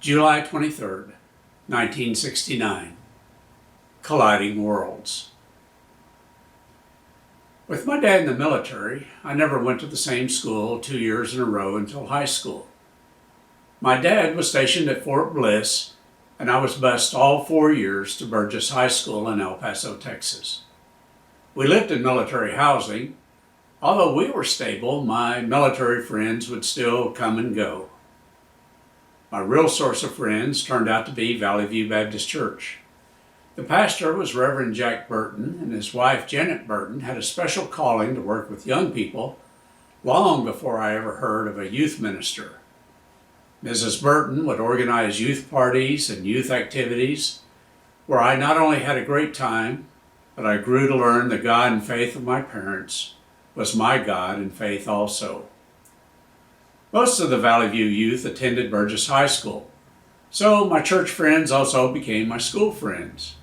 July 23rd, 1969. Colliding Worlds. With my dad in the military, I never went to the same school 2 years in a row until high school. My dad was stationed at Fort Bliss, and I was bused all 4 years to Burgess High School in El Paso, Texas. We lived in military housing. Although we were stable, my military friends would still come and go. My real source of friends turned out to be Valley View Baptist Church. The pastor was Reverend Jack Burton, and his wife Janet Burton had a special calling to work with young people long before I ever heard of a youth minister. Mrs. Burton would organize youth parties and youth activities where I not only had a great time, but I grew to learn the God and faith of my parents was my God and faith also. Most of the Valley View youth attended Burgess High School, so my church friends also became my school friends.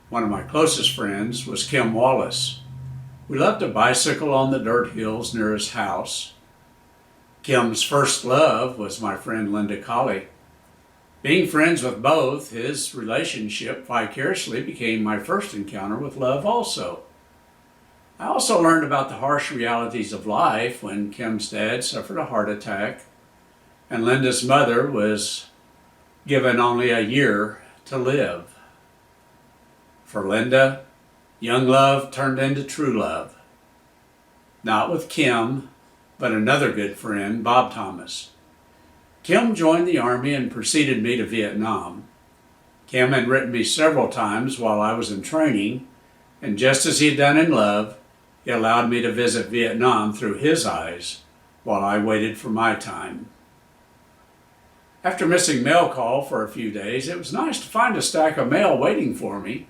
One of my closest friends was Kim Wallace. We loved to bicycle on the dirt hills near his house. Kim's first love was my friend Linda Colley. Being friends with both, his relationship vicariously became my first encounter with love also. I also learned about the harsh realities of life when Kim's dad suffered a heart attack and Linda's mother was given only a year to live. For Linda, young love turned into true love. Not with Kim, but another good friend, Bob Thomas. Kim joined the Army and preceded me to Vietnam. Kim had written me several times while I was in training, and just as he had done in love, he allowed me to visit Vietnam through his eyes while I waited for my time. After missing mail call for a few days, it was nice to find a stack of mail waiting for me.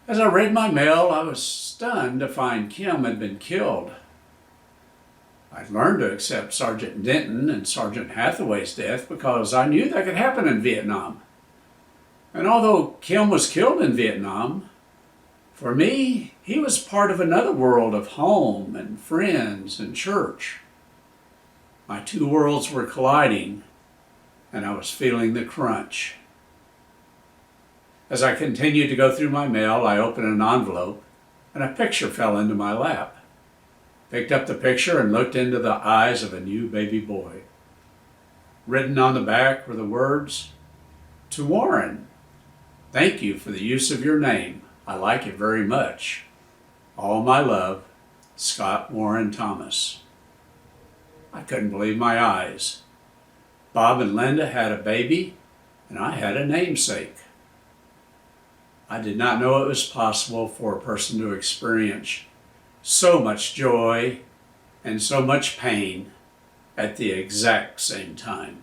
As I read my mail, I was stunned to find Kim had been killed. I'd learned to accept Sergeant Denton and Sergeant Hathaway's death because I knew that could happen in Vietnam. And although Kim was killed in Vietnam, for me, he was part of another world of home and friends and church. My two worlds were colliding, and I was feeling the crunch. As I continued to go through my mail, I opened an envelope, and a picture fell into my lap. Picked up the picture and looked into the eyes of a new baby boy. Written on the back were the words, "To Warren, thank you for the use of your name. I like it very much. All my love, Scott Warren Thomas." I couldn't believe my eyes. Bob and Linda had a baby, and I had a namesake. I did not know it was possible for a person to experience so much joy and so much pain at the exact same time.